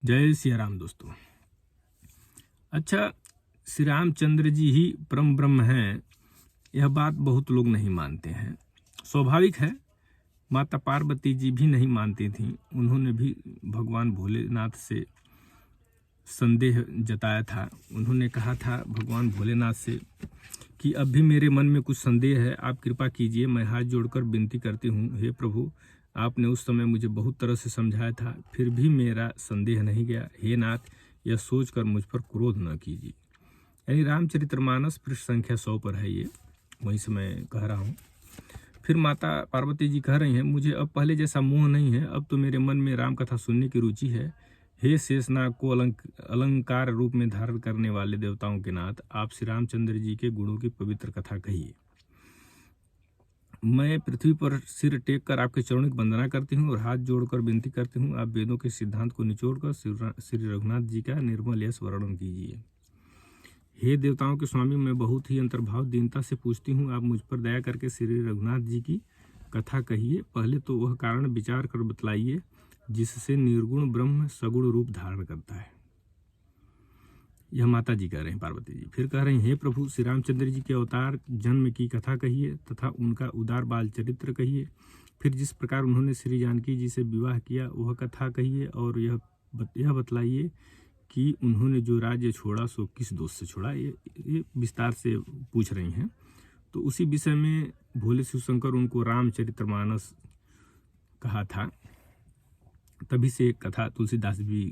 जय सिया राम दोस्तों। अच्छा, श्री रामचंद्र जी ही परम ब्रह्म हैं, यह बात बहुत लोग नहीं मानते हैं। स्वाभाविक है, माता पार्वती जी भी नहीं मानती थीं। उन्होंने भी भगवान भोलेनाथ से संदेह जताया था। उन्होंने कहा था भगवान भोलेनाथ से कि अब भी मेरे मन में कुछ संदेह है, आप कृपा कीजिए। मैं हाथ जोड़कर विनती करती हूँ, हे प्रभु, आपने उस समय मुझे बहुत तरह से समझाया था, फिर भी मेरा संदेह नहीं गया। हे नाथ, यह सोचकर मुझ पर क्रोध न कीजिए। यानी रामचरितमानस पृष्ठ संख्या 100 पर है ये, वहीं से मैं कह रहा हूँ। फिर माता पार्वती जी कह रही हैं, मुझे अब पहले जैसा मोह नहीं है, अब तो मेरे मन में राम कथा सुनने की रुचि है। हे शेषनाग को अलंकार रूप में धारण करने वाले देवताओं के नाथ, आप श्री रामचंद्र जी के गुणों की पवित्र कथा कहिए। मैं पृथ्वी पर सिर टेक कर आपके चरणों की वंदना करती हूँ और हाथ जोड़कर विनती करती हूँ, आप वेदों के सिद्धांत को निचोड़कर श्री रघुनाथ जी का निर्मल यश वर्णन कीजिए। हे देवताओं के स्वामी, मैं बहुत ही अंतर्भाव दीनता से पूछती हूँ, आप मुझ पर दया करके श्री रघुनाथ जी की कथा कहिए। पहले तो वह कारण विचार कर बतलाइए जिससे निर्गुण ब्रह्म सगुण रूप धारण करता है। यह माता जी कह रहे हैं, पार्वती जी। फिर कह रहे हैं, हे प्रभु, श्री रामचंद्र जी के अवतार जन्म की कथा कहिए तथा उनका उदार बाल चरित्र कहिए। फिर जिस प्रकार उन्होंने श्री जानकी जी से विवाह किया वह कथा कहिए, और यह बतलाइए कि उन्होंने जो राज्य छोड़ा सो किस दोष से छोड़ा। ये विस्तार से पूछ रही हैं। तो उसी विषय में भोले शिव शंकर उनको रामचरितमानस कहा था। तभी से एक कथा तुलसीदास भी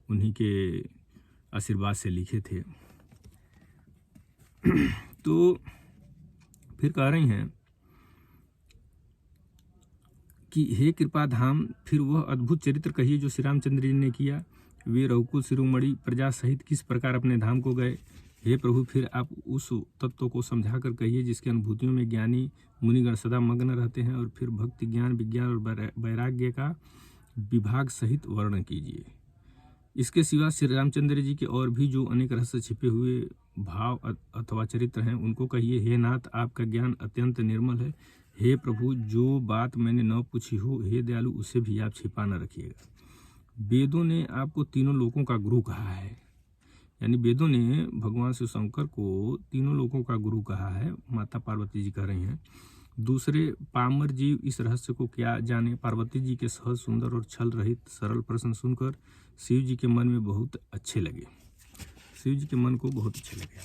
उन्हीं के आशीर्वाद से लिखे थे। तो फिर कह रही हैं कि हे कृपा धाम, फिर वह अद्भुत चरित्र कहिए जो श्री रामचंद्र जी ने किया। वे रघुकुल शिरोमणि प्रजा सहित किस प्रकार अपने धाम को गए। हे प्रभु, फिर आप उस तत्व को समझाकर कहिए जिसकी अनुभूतियों में ज्ञानी मुनिगण सदा मग्न रहते हैं। और फिर भक्ति, ज्ञान, विज्ञान और वैराग्य का विभाग सहित वर्णन कीजिए। इसके सिवा श्री रामचंद्र जी के और भी जो अनेक रहस्य छिपे हुए भाव अथवा चरित्र हैं उनको कहिए। हे नाथ, आपका ज्ञान अत्यंत निर्मल है। हे प्रभु, जो बात मैंने न पूछी हो, हे दयालु, उसे भी आप छिपा न रखिएगा। वेदों ने आपको तीनों लोकों का गुरु कहा है। यानी वेदों ने भगवान शिव शंकर को तीनों लोकों का गुरु कहा है, माता पार्वती जी कह रही हैं। दूसरे पामर जीव इस रहस्य को क्या जाने। पार्वती जी के सहज, सुंदर और छल रहित सरल प्रश्न सुनकर शिव जी के मन में बहुत अच्छे लगे। शिव जी के मन को बहुत अच्छे लगे।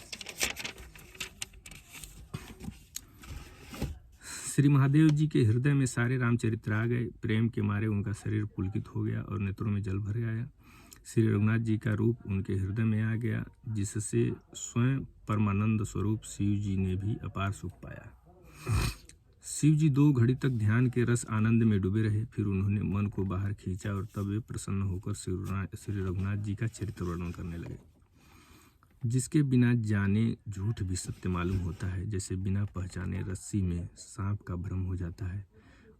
श्री महादेव जी के हृदय में सारे रामचरित्र आ गए। प्रेम के मारे उनका शरीर पुलकित हो गया और नेत्रों में जल भर आया। श्री रघुनाथ जी का रूप उनके हृदय में आ गया, जिससे स्वयं परमानंद स्वरूप शिव जी ने भी अपार सुख पाया। शिव जी 2 घड़ी तक ध्यान के रस आनंद में डूबे रहे। फिर उन्होंने मन को बाहर खींचा और तब वे प्रसन्न होकर श्री रघुनाथ जी का चरित्र वर्णन करने लगे। जिसके बिना जाने झूठ भी सत्य मालूम होता है, जैसे बिना पहचाने रस्सी में सांप का भ्रम हो जाता है,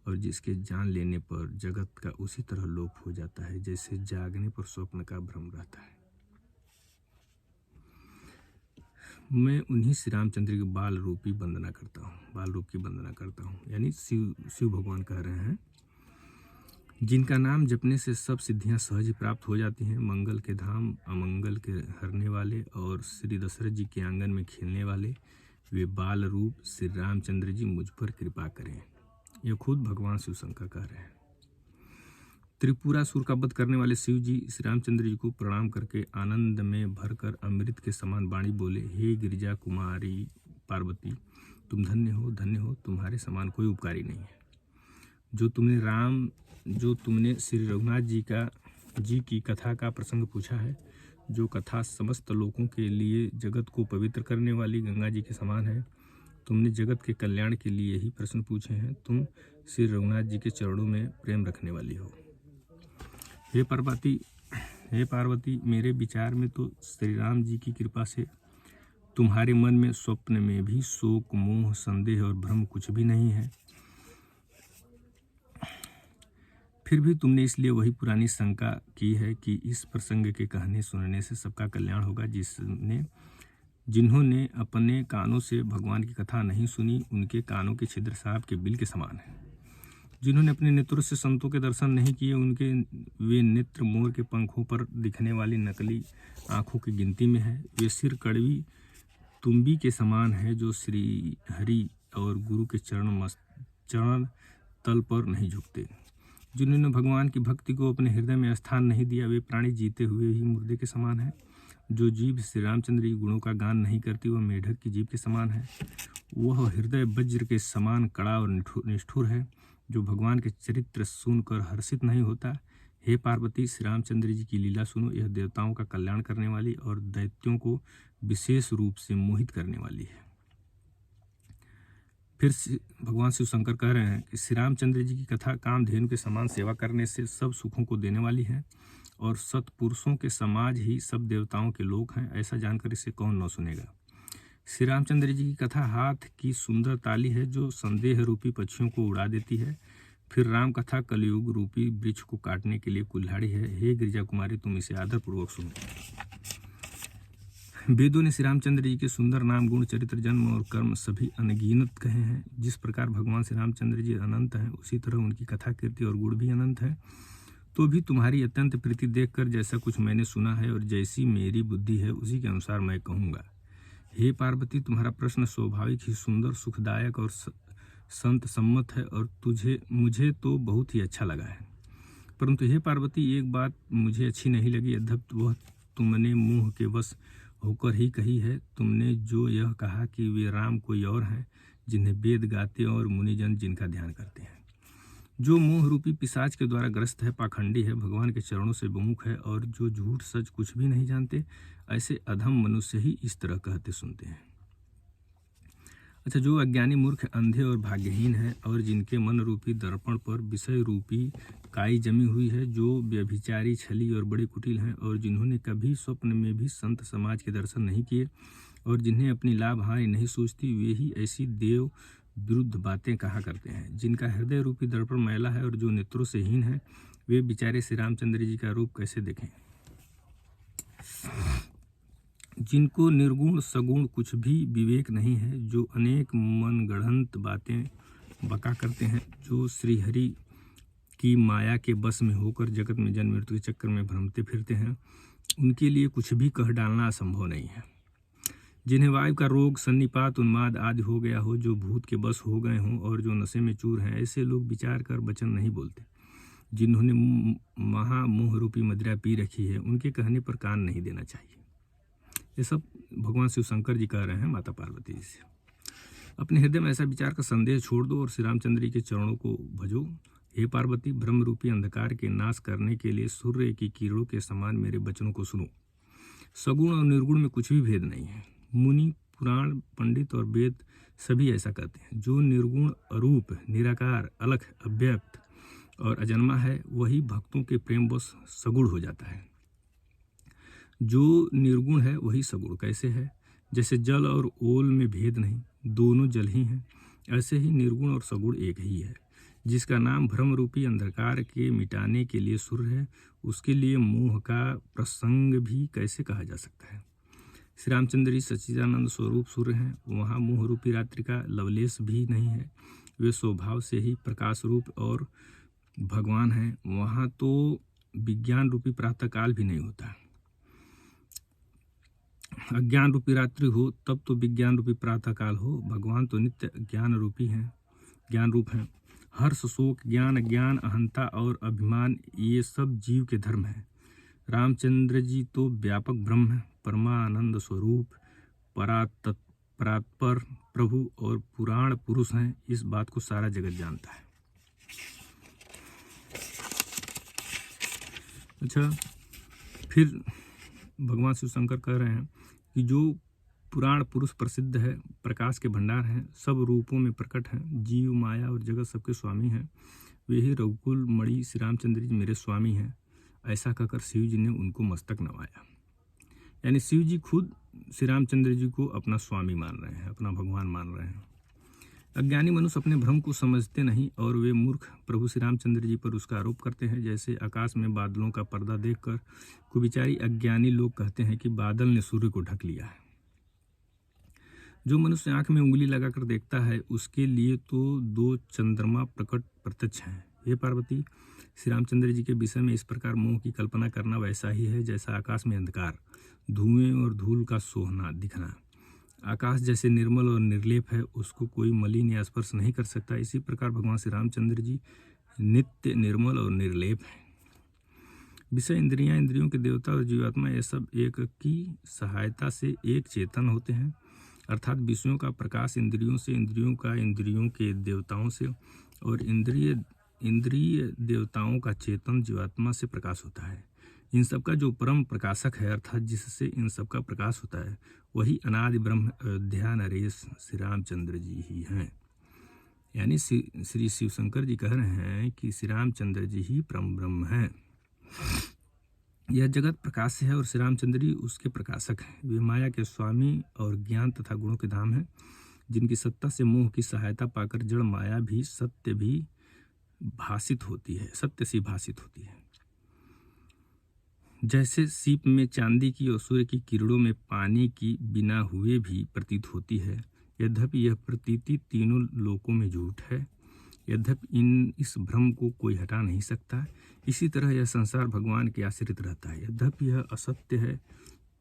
और जिसके जान लेने पर जगत का उसी तरह लोप हो जाता है जैसे जागने पर स्वप्न का भ्रम रहता है। मैं उन्हीं श्री रामचंद्र के बाल रूपी वंदना करता हूँ, बाल रूप की वंदना करता हूँ। यानी शिव भगवान कह रहे हैं, जिनका नाम जपने से सब सिद्धियां सहज ही प्राप्त हो जाती हैं। मंगल के धाम, अमंगल के हरने वाले और श्री दशरथ जी के आंगन में खेलने वाले वे बाल रूप श्री रामचंद्र जी मुझ पर कृपा करें। यह खुद भगवान शिव शंकर कह रहे हैं। त्रिपुरासुर का वध करने वाले शिव जी श्री रामचंद्र जी को प्रणाम करके आनंद में भरकर अमृत के समान वाणी बोले, हे गिरिजा कुमारी पार्वती, तुम धन्य हो, तुम्हारे समान कोई उपकारी नहीं है। जो तुमने श्री रघुनाथ जी की कथा का प्रसंग पूछा है, जो कथा समस्त लोगों के लिए जगत को पवित्र करने वाली गंगा जी के समान है, तुमने जगत के कल्याण के लिए ही प्रश्न पूछे हैं। तुम श्री रघुनाथ जी के चरणों में प्रेम रखने वाली हो। हे पार्वती, मेरे विचार में तो श्री राम जी की कृपा से तुम्हारे मन में स्वप्न में भी शोक, मोह, संदेह और भ्रम कुछ भी नहीं है। फिर भी तुमने इसलिए वही पुरानी शंका की है कि इस प्रसंग के कहने सुनने से सबका कल्याण होगा। जिन्होंने अपने कानों से भगवान की कथा नहीं सुनी, उनके कानों के छिद्र सांप के बिल के समान है। जिन्होंने अपने नेत्रों से संतों के दर्शन नहीं किए, उनके वे नेत्र मोर के पंखों पर दिखने वाली नकली आँखों की गिनती में है। वे सिर कड़वी तुम्बी के समान है जो श्री हरि और गुरु के चरण तल पर नहीं झुकते। जिन्होंने भगवान की भक्ति को अपने हृदय में स्थान नहीं दिया, वे प्राणी जीते हुए ही मुर्दे के समान है। जो जीव श्री रामचंद्र जी गुणों का गान नहीं करती, वह मेढक की जीव के समान है। वह हृदय वज्र के समान कड़ा और निष्ठुर है, जो भगवान के चरित्र सुनकर हर्षित नहीं होता। हे पार्वती, श्री रामचंद्र जी की लीला सुनो। यह देवताओं का कल्याण करने वाली और दैत्यों को विशेष रूप से मोहित करने वाली है। फिर भगवान शिव शंकर कह रहे हैं कि श्री रामचंद्र जी की कथा कामधेनु के समान सेवा करने से सब सुखों को देने वाली है और सत्पुरुषों के समाज ही सब देवताओं के लोक हैं। ऐसा जानकर इसे कौन न सुनेगा। श्री रामचंद्र जी की कथा हाथ की सुंदर ताली है जो संदेह रूपी पक्षियों को उड़ा देती है। फिर राम कथा कलयुग रूपी वृक्ष को काटने के लिए कुल्हाड़ी है। हे गिरिजा कुमारी, तुम इसे आदरपूर्वक सुनो। वेदों ने श्री रामचंद्र जी के सुंदर नाम, गुण, चरित्र, जन्म और कर्म सभी अनगिनत कहे हैं। जिस प्रकार भगवान श्री रामचंद्र जी अनंत हैं, उसी तरह उनकी कथा, कीर्ति और गुण भी अनंत है। तो भी तुम्हारी अत्यंत प्रीति देखकर जैसा कुछ मैंने सुना है और जैसी मेरी बुद्धि है, उसी के अनुसार मैं कहूँगा। हे पार्वती, तुम्हारा प्रश्न स्वाभाविक ही सुंदर, सुखदायक और संत सम्मत है और मुझे तो बहुत ही अच्छा लगा है। परंतु हे पार्वती, एक बात मुझे अच्छी नहीं लगी, यद्यपि वह तुमने मुँह के वश होकर ही कही है। तुमने जो यह कहा कि वे राम कोई और हैं, जिन्हें वेद गाते और मुनिजन जिनका ध्यान करते हैं। जो मोह रूपी पिशाच के द्वारा ग्रस्त है, पाखंडी है, भगवान के चरणों से विमुख है और जो झूठ सच कुछ भी नहीं जानते, ऐसे अधम मनुष्य ही इस तरह कहते सुनते हैं। अच्छा, जो अज्ञानी, मूर्ख, अंधे और भाग्यहीन है और जिनके मन रूपी दर्पण पर विषय रूपी काई जमी हुई है, जो व्यभिचारी, छली और बड़े कुटिल हैं और जिन्होंने कभी स्वप्न में भी संत समाज के दर्शन नहीं किए और जिन्हें अपनी लाभ हानि नहीं सूझती, वे ही ऐसी देव विरुद्ध बातें कहा करते हैं। जिनका हृदय रूपी दर्पण मैला है और जो नेत्रों से हीन है, वे बेचारे श्री रामचंद्र जी का रूप कैसे देखें। जिनको निर्गुण सगुण कुछ भी विवेक नहीं है, जो अनेक मनगढ़ंत बातें बका करते हैं, जो श्रीहरि की माया के बस में होकर जगत में जन्म मृत्यु के चक्कर में भ्रमते फिरते हैं, उनके लिए कुछ भी कह डालना असंभव नहीं है। जिन्हें वायु का रोग, सन्निपात, उन्माद आदि हो गया हो, जो भूत के बस हो गए हों और जो नशे में चूर हैं, ऐसे लोग विचार कर वचन नहीं बोलते। जिन्होंने महामोह रूपी मदिरा पी रखी है, उनके कहने पर कान नहीं देना चाहिए। ये सब भगवान शिव शंकर जी कह रहे हैं माता पार्वती जी से। अपने हृदय में ऐसा विचार का संदेह छोड़ दो और श्री रामचंद्र जी के चरणों को भजो। हे पार्वती, ब्रह्म रूपी अंधकार के नाश करने के लिए सूर्य की किरणों के समान मेरे वचनों को सुनो। सगुण और निर्गुण में कुछ भी भेद नहीं है। मुनि, पुराण, पंडित और वेद सभी ऐसा कहते हैं। जो निर्गुण, अरूप, निराकार, अलख, अव्यक्त और अजन्मा है, वही भक्तों के प्रेम वश सगुण हो जाता है। जो निर्गुण है वही सगुण कैसे है? जैसे जल और ओल में भेद नहीं, दोनों जल ही हैं, ऐसे ही निर्गुण और सगुण एक ही है। जिसका नाम भ्रम रूपी अंधकार के मिटाने के लिए सूर्य है, उसके लिए मोह का प्रसंग भी कैसे कहा जा सकता है। श्री रामचंद्र जी सच्चिदानंद स्वरूप सूर्य हैं, वहाँ मोह रूपी रात्रि का लवलेश भी नहीं है। वे स्वभाव से ही प्रकाश रूप और भगवान हैं। वहाँ तो विज्ञान रूपी प्रातःकाल भी नहीं होता। अज्ञान रूपी रात्रि हो तब तो विज्ञान रूपी प्रातःकाल हो। भगवान तो नित्य ज्ञान रूपी हैं, ज्ञान रूप हैं। हर्ष, शोक, ज्ञान, अज्ञान, अहंता और अभिमान, ये सब जीव के धर्म हैं। रामचंद्र जी तो व्यापक ब्रह्म है, परमानंद स्वरूप, परात्पर प्रभु और पुराण पुरुष हैं। इस बात को सारा जगत जानता है। अच्छा, फिर भगवान शिव शंकर कह रहे हैं कि जो पुराण पुरुष प्रसिद्ध है, प्रकाश के भंडार हैं, सब रूपों में प्रकट हैं, जीव, माया और जगत सबके स्वामी हैं, वे ही रघुकुल मणि श्री रामचंद्र जी मेरे स्वामी हैं। ऐसा कहकर शिव जी ने उनको मस्तक नवाया। यानी शिव जी खुद श्री रामचंद्र जी को अपना स्वामी मान रहे हैं, अपना भगवान मान रहे हैं। अज्ञानी मनुष्य अपने भ्रम को समझते नहीं और वे मूर्ख प्रभु श्री रामचंद्र जी पर उसका आरोप करते हैं। जैसे आकाश में बादलों का पर्दा देखकर कुविचारी अज्ञानी लोग कहते हैं कि बादल ने सूर्य को ढक लिया है। जो मनुष्य आंख में उंगली लगाकर देखता है, उसके लिए तो दो चंद्रमा प्रत्यक्ष हैं। हे पार्वती, श्री रामचंद्र जी के विषय में इस प्रकार मोह की कल्पना करना वैसा ही है जैसा आकाश में अंधकार, धुएं और धूल का सोहना दिखना। आकाश जैसे निर्मल और निर्लेप है, उसको कोई मलिन या स्पर्श नहीं कर सकता। इसी प्रकार भगवान श्री रामचंद्र जी नित्य निर्मल और निर्लेप हैं। विषय इंद्रियां, इंद्रियों के देवता और जीवात्मा, ये सब एक की सहायता से एक चेतन होते हैं। अर्थात विषयों का प्रकाश इंद्रियों से, इंद्रियों का इंद्रियों के देवताओं से और इंद्रिय देवताओं का चेतन जीवात्मा से प्रकाश होता है। इन सब का जो परम प्रकाशक है, अर्थात जिससे इन सब का प्रकाश होता है, वही अनादि ब्रह्म अयोध्या नरेश श्री रामचंद्र जी ही हैं। यानी श्री शिव शंकर जी कह रहे हैं कि श्री रामचंद्र जी ही परम ब्रह्म हैं। यह जगत प्रकाश से है और श्री रामचंद्र जी उसके प्रकाशक हैं। वे माया के स्वामी और ज्ञान तथा गुणों के धाम हैं, जिनकी सत्ता से मोह की सहायता पाकर जड़ माया भी सत्य से भासित होती है। जैसे सीप में चांदी की और सूर्य की किरणों में पानी की बिना हुए भी प्रतीत होती है, यद्यपि यह प्रतीति तीनों लोकों में झूठ है, यद्यपि इस भ्रम को कोई हटा नहीं सकता। इसी तरह यह संसार भगवान के आश्रित रहता है, यद्यपि यह असत्य है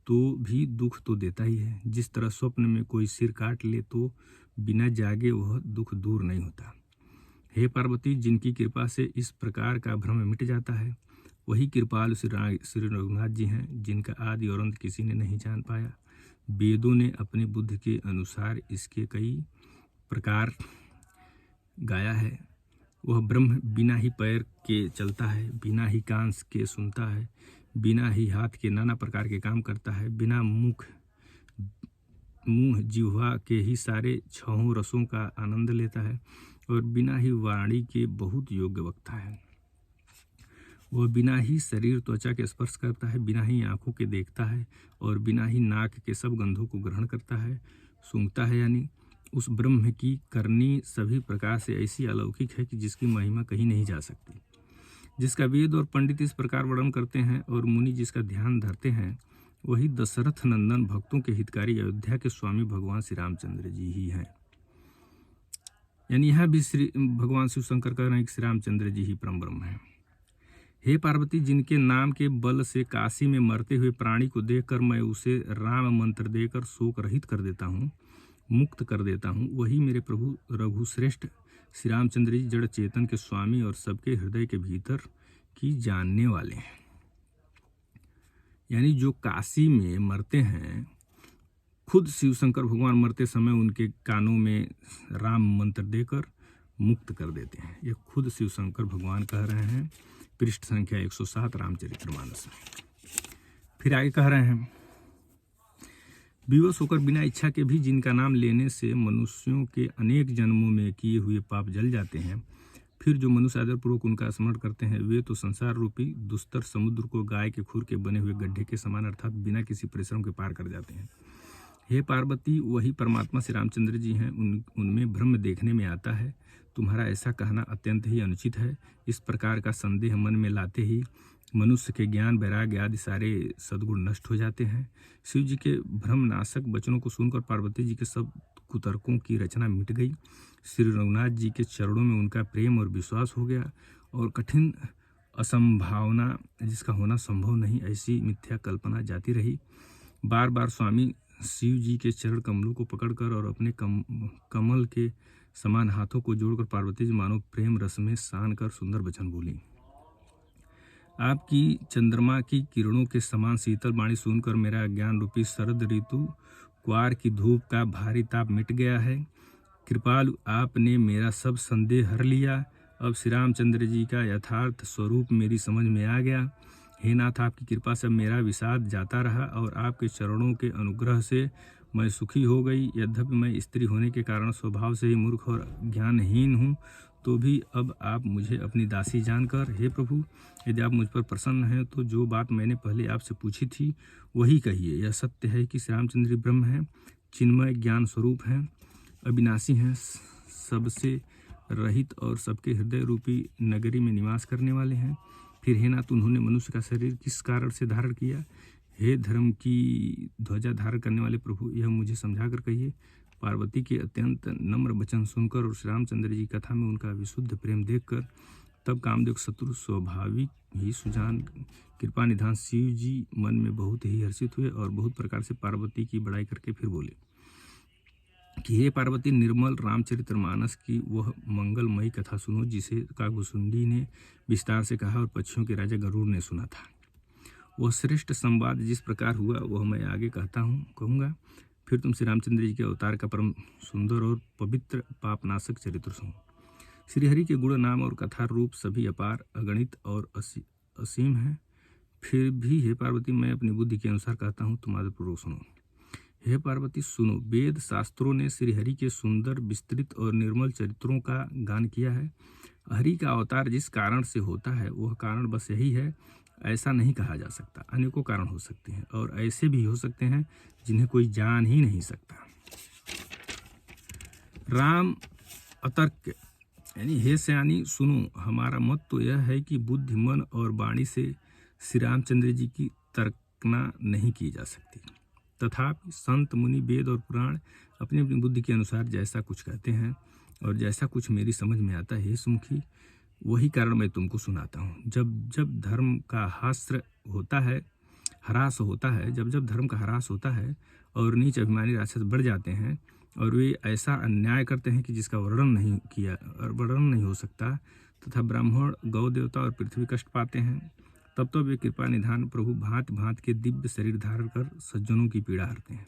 तो भी दुख तो देता ही है। जिस तरह स्वप्न में कोई सिर काट ले तो बिना जागे वह दुख दूर नहीं होता। हे पार्वती, जिनकी कृपा से इस प्रकार का भ्रम मिट जाता है, वही कृपालु श्री रघुनाथ जी हैं, जिनका आदि और अंत किसी ने नहीं जान पाया। वेदों ने अपनी बुद्धि के अनुसार इसके कई प्रकार गाया है। वह ब्रह्म बिना ही पैर के चलता है, बिना ही कान के सुनता है, बिना ही हाथ के नाना प्रकार के काम करता है, बिना मुंह जिह्वा के ही सारे छहों रसों का आनंद लेता है और बिना ही वाणी के बहुत योग्य वक्ता है। वह बिना ही शरीर त्वचा के स्पर्श करता है, बिना ही आंखों के देखता है और बिना ही नाक के सब गंधों को ग्रहण करता है, सूंघता है। यानी उस ब्रह्म की करनी सभी प्रकार से ऐसी अलौकिक है कि जिसकी महिमा कहीं नहीं जा सकती। जिसका वेद और पंडित इस प्रकार वर्णन करते हैं और मुनि जिसका ध्यान धरते हैं, वही दशरथ नंदन भक्तों के हितकारी अयोध्या के स्वामी भगवान श्री रामचंद्र जी ही हैं। यानी यहाँ भी श्री भगवान शिव शंकर कह रहे हैं कि श्री रामचंद्र जी ही परम ब्रह्म हैं। हे पार्वती, जिनके नाम के बल से काशी में मरते हुए प्राणी को देखकर मैं उसे राम मंत्र देकर शोक रहित कर देता हूँ, मुक्त कर देता हूँ, वही मेरे प्रभु रघुश्रेष्ठ श्री रामचंद्र जी जड़ चेतन के स्वामी और सबके हृदय के भीतर की जानने वाले हैं। यानी जो काशी में मरते हैं, खुद शिव शंकर भगवान मरते समय उनके कानों में राम मंत्र देकर मुक्त कर देते हैं। ये खुद शिव शंकर भगवान कह रहे हैं। पृष्ठ संख्या 107 रामचरितमानस। फिर आगे कह रहे हैं, विवश होकर बिना इच्छा के भी जिनका नाम लेने से मनुष्यों के अनेक जन्मों में किए हुए पाप जल जाते हैं, फिर जो मनुष्य आदरपूर्वक उनका स्मरण करते हैं, वे तो संसार रूपी दुस्तर समुद्र को गाय के खुर के बने हुए गड्ढे के समान अर्थात बिना किसी परिश्रम के पार कर जाते हैं। हे पार्वती, वही परमात्मा श्री रामचंद्र जी हैं। उनमें ब्रह्म देखने में आता है। तुम्हारा ऐसा कहना अत्यंत ही अनुचित है। इस प्रकार का संदेह मन में लाते ही मनुष्य के ज्ञान, वैराग्य आदि सारे सद्गुण नष्ट हो जाते हैं। शिव जी के भ्रमनाशक वचनों को सुनकर पार्वती जी के सब कुतर्कों की रचना मिट गई। श्री रघुनाथ जी के चरणों में उनका प्रेम और विश्वास हो गया और कठिन असंभावना जिसका होना संभव नहीं, ऐसी मिथ्या कल्पना जाती रही। बार बार स्वामी शिव जी के चरण कमलों को पकड़कर और अपने कमल के समान हाथों को जोड़कर पार्वती जी मानो प्रेम रस में सान कर सुंदर वचन बोली। आपकी चंद्रमा की किरणों के समान शीतल वाणी सुनकर मेरा अज्ञान रूपी शरद ऋतु क्वार की धूप का भारी ताप मिट गया है। कृपालु, आपने मेरा सब संदेह हर लिया। अब श्री रामचंद्र जी का यथार्थ स्वरूप मेरी समझ में आ गया। हे नाथ, आपकी कृपा से मेरा विषाद जाता रहा और आपके चरणों के अनुग्रह से मैं सुखी हो गई। यद्यपि मैं स्त्री होने के कारण स्वभाव से ही मूर्ख और ज्ञानहीन हूँ, तो भी अब आप मुझे अपनी दासी जानकर, हे प्रभु, यदि आप मुझ पर प्रसन्न हैं तो जो बात मैंने पहले आपसे पूछी थी वही कहिए। यह सत्य है कि श्री रामचंद्र जी ब्रह्म हैं, चिन्मय ज्ञान स्वरूप हैं, अविनाशी हैं, सबसे रहित और सबके हृदय रूपी नगरी में निवास करने वाले हैं। फिर हे नाथ, उन्होंने मनुष्य का शरीर किस कारण से धारण किया? हे धर्म की ध्वजा धारण करने वाले प्रभु, यह मुझे समझा कर कहिए। पार्वती के अत्यंत नम्र वचन सुनकर और श्री रामचंद्र जी कथा में उनका विशुद्ध प्रेम देखकर तब कामदेव शत्रु स्वाभाविक ही सुजान कृपा निधान शिव जी मन में बहुत ही हर्षित हुए और बहुत प्रकार से पार्वती की बड़ाई करके फिर बोले कि हे पार्वती, निर्मल रामचरितमानस की वह मंगलमयी कथा सुनो जिसे कागभुसुंडी ने विस्तार से कहा और पक्षियों के राजा गरुड़ ने सुना था। वह श्रेष्ठ संवाद जिस प्रकार हुआ वह मैं आगे कहूँगा। फिर तुम श्री रामचंद्र जी के अवतार का परम सुंदर और पवित्र पापनाशक चरित्र सुनो। श्रीहरि के गुण नाम और कथा रूप सभी अपार, अगणित और असीम हैं। फिर भी हे पार्वती, मैं अपनी बुद्धि के अनुसार कहता हूँ, तुम आदरपूर्वक सुनो। हे पार्वती सुनो, वेद शास्त्रों ने श्रीहरि के सुंदर, विस्तृत और निर्मल चरित्रों का गान किया है। हरि का अवतार जिस कारण से होता है वह कारण बस यही है, ऐसा नहीं कहा जा सकता। अनेकों कारण हो सकते हैं और ऐसे भी हो सकते हैं जिन्हें कोई जान ही नहीं सकता। राम अतर्क यानी हे सयानी सुनो, हमारा मत तो यह है कि बुद्धि, मन और वाणी से श्री रामचंद्र जी की तर्कना नहीं की जा सकती। तथापि संत, मुनि, वेद और पुराण अपनी अपनी बुद्धि के अनुसार जैसा कुछ कहते हैं और जैसा कुछ मेरी समझ में आता है, हे सुमुखी, वही कारण मैं तुमको सुनाता हूँ। जब जब धर्म का ह्रास होता है, जब धर्म का ह्रास होता है और नीच अभिमानी राक्षस बढ़ जाते हैं और वे ऐसा अन्याय करते हैं कि जिसका वर्णन नहीं हो सकता, तथा ब्राह्मण, गौ देवता और पृथ्वी कष्ट पाते हैं, तब तो वे कृपा निधान प्रभु भांत भांत के दिव्य शरीर धारण कर सज्जनों की पीड़ा हरते हैं।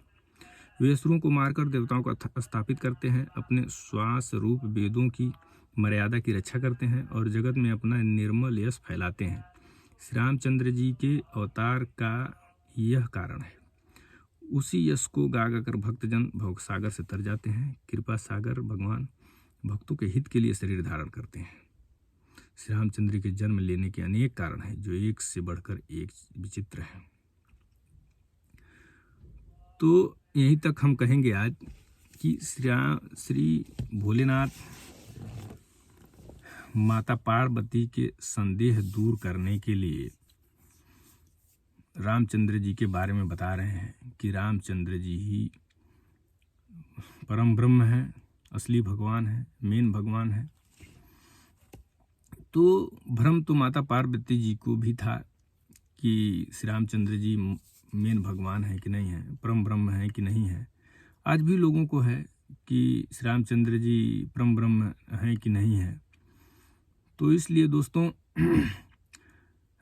वे असुरों को मारकर देवताओं को स्थापित करते हैं, अपने श्वास रूप वेदों की मर्यादा की रक्षा करते हैं और जगत में अपना निर्मल यश फैलाते हैं। श्री रामचंद्र जी के अवतार का यह कारण है। उसी यश को गा कर भक्तजन भव सागर से तर जाते हैं। कृपा सागर भगवान भक्तों के हित के लिए शरीर धारण करते हैं। श्री रामचंद्र के जन्म लेने के अनेक कारण हैं जो एक से बढ़कर एक विचित्र हैं। तो यहीं तक हम कहेंगे आज कि श्री भोलेनाथ माता पार्वती के संदेह दूर करने के लिए रामचंद्र जी के बारे में बता रहे हैं कि रामचंद्र जी ही परम ब्रह्म हैं, असली भगवान है, मेन भगवान है। तो भ्रम तो माता पार्वती जी को भी था कि श्री रामचंद्र जी मेन भगवान है कि नहीं है, परम ब्रह्म है कि नहीं है। आज भी लोगों को है कि श्री रामचंद्र जी परम ब्रह्म है कि नहीं है। तो इसलिए दोस्तों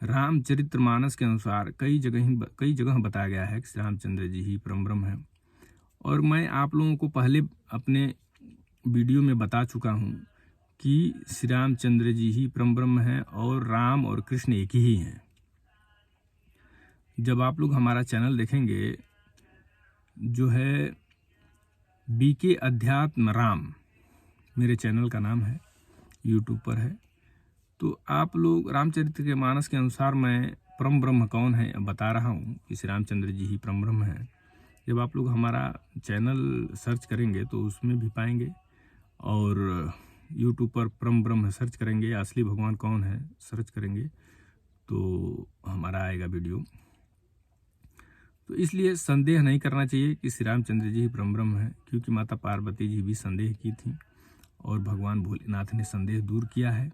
रामचरितमानस के अनुसार कई जगह बताया गया है कि श्री रामचंद्र जी ही परम ब्रह्म है। और मैं आप लोगों को पहले अपने वीडियो में बता चुका हूँ कि श्री रामचंद्र जी ही परम ब्रह्म है और राम और कृष्ण एक ही हैं। जब आप लोग हमारा चैनल देखेंगे जो है बीके अध्यात्म राम, मेरे चैनल का नाम है, यूट्यूब पर है, तो आप लोग रामचरितमानस के अनुसार मैं परम ब्रह्म कौन है बता रहा हूँ कि श्री रामचंद्र जी ही परम ब्रह्म है। जब आप लोग हमारा चैनल सर्च करेंगे तो उसमें भी पाएंगे, और यूट्यूब पर परम ब्रह्म सर्च करेंगे, असली भगवान कौन है सर्च करेंगे तो हमारा आएगा वीडियो। तो इसलिए संदेह नहीं करना चाहिए कि श्री रामचंद्र जी ही परम ब्रह्म है, क्योंकि माता पार्वती जी भी संदेह की थी और भगवान भोलेनाथ ने संदेह दूर किया है।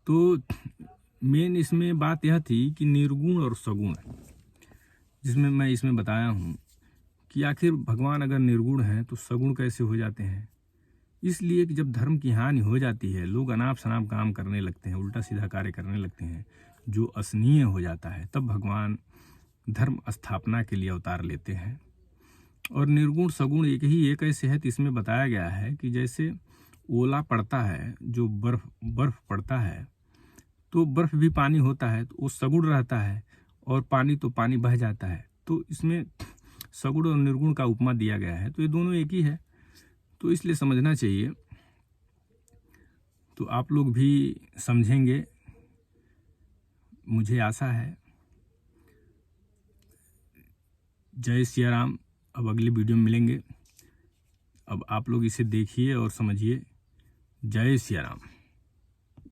तो मेन इसमें बात यह थी कि निर्गुण और सगुण, जिसमें मैं इसमें बताया हूँ कि आखिर भगवान अगर निर्गुण हैं तो सगुण कैसे हो जाते हैं। इसलिए कि जब धर्म की हानि हो जाती है, लोग अनाप शनाप काम करने लगते हैं, उल्टा सीधा कार्य करने लगते हैं, जो असनीय हो जाता है, तब भगवान धर्म स्थापना के लिए अवतार लेते हैं। और निर्गुण सगुण एक ऐसे है, इसमें बताया गया है कि जैसे ओला पड़ता है, जो बर्फ पड़ता है, तो बर्फ भी पानी होता है, तो वो सगुण रहता है, और पानी तो पानी बह जाता है। तो इसमें सगुण और निर्गुण का उपमा दिया गया है, तो ये दोनों एक ही है, तो इसलिए समझना चाहिए। तो आप लोग भी समझेंगे, मुझे आशा है। जय सिया राम। अब अगली वीडियो में मिलेंगे। अब आप लोग इसे देखिए और समझिए। जय सिया राम।